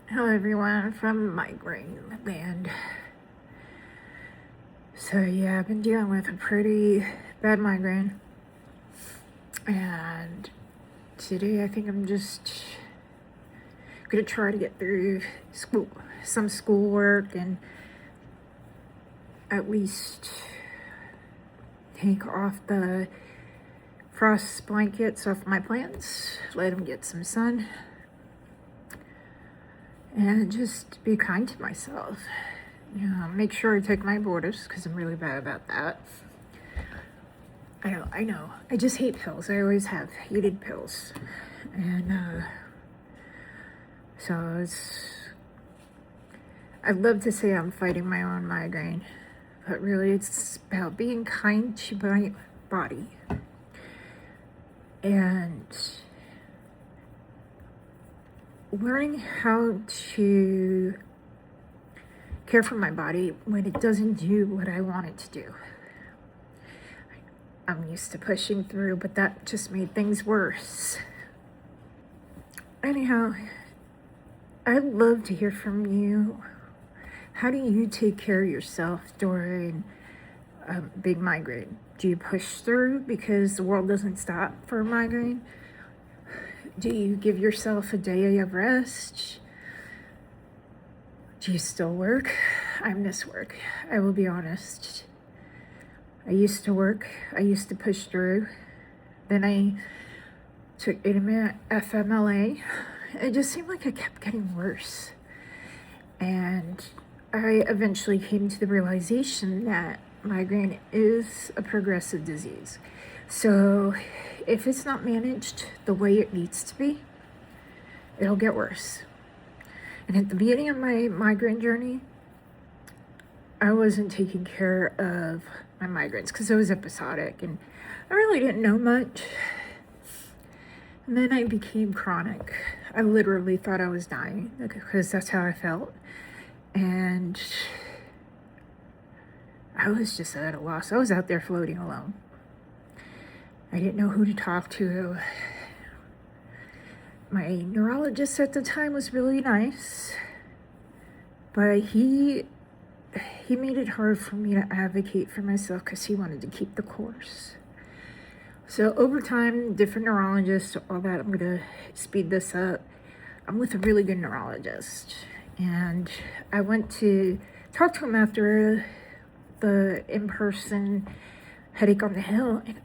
Hello everyone from Migraine Land. So yeah, I've been dealing with a pretty bad migraine, and today I think I'm just gonna try to get through some schoolwork, and at least take off the frost blankets off my plants, let them get some sun, and just be kind to myself. Make sure I take my borders because I'm really bad about that. I know. I just hate pills. I always have hated pills. And so I'd love to say I'm fighting my own migraine, but really it's about being kind to my body and learning how to care for my body when it doesn't do what I want it to do. I'm used to pushing through, but that just made things worse. Anyhow, I'd love to hear from you. How do you take care of yourself during a big migraine? Do you push through because the world doesn't stop for a migraine? Do you give yourself a day of rest? Do you still work? I miss work. I will be honest. I used to work. I used to push through. Then I took intermittent FMLA. It just seemed like it kept getting worse. And I eventually came to the realization that migraine is a progressive disease. So if it's not managed the way it needs to be, it'll get worse. And at the beginning of my migraine journey, I wasn't taking care of my migraines because it was episodic and I really didn't know much. And then I became chronic. I literally thought I was dying because that's how I felt. And I was just at a loss. I was out there floating alone. I didn't know who to talk to. My neurologist at the time was really nice, but he made it hard for me to advocate for myself because he wanted to keep the course. So over time, different neurologists, all that, I'm going to speed this up. I'm with a really good neurologist, and I went to talk to him after the in-person headache on the hill, and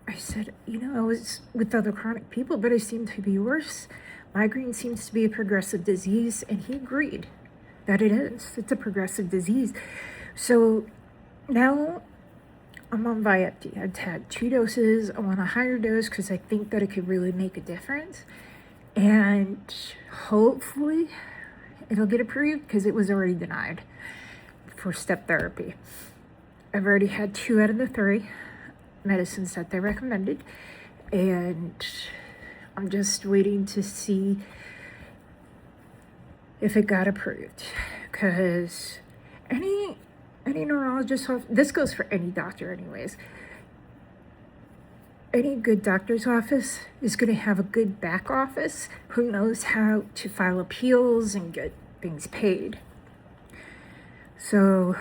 I said, I was with other chronic people, but I seem to be worse. Migraine seems to be a progressive disease, and he agreed that it is. It's a progressive disease. So now I'm on Vyepti. I've had 2 doses. I want a higher dose because I think that it could really make a difference. And hopefully it'll get approved because it was already denied for step therapy. I've already had 2 out of the 3 medicines that they recommended, and I'm just waiting to see if it got approved, because any neurologist, this goes for any doctor anyways, any good doctor's office is going to have a good back office who knows how to file appeals and get things paid. So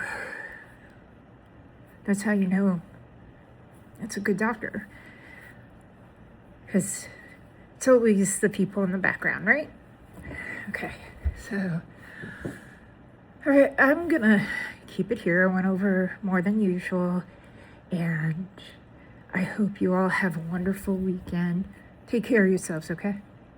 that's how you know it's a good doctor, because it's always the people in the background, right? Okay, so all right, I'm gonna keep it here. I went over more than usual, and I hope you all have a wonderful weekend. Take care of yourselves, okay?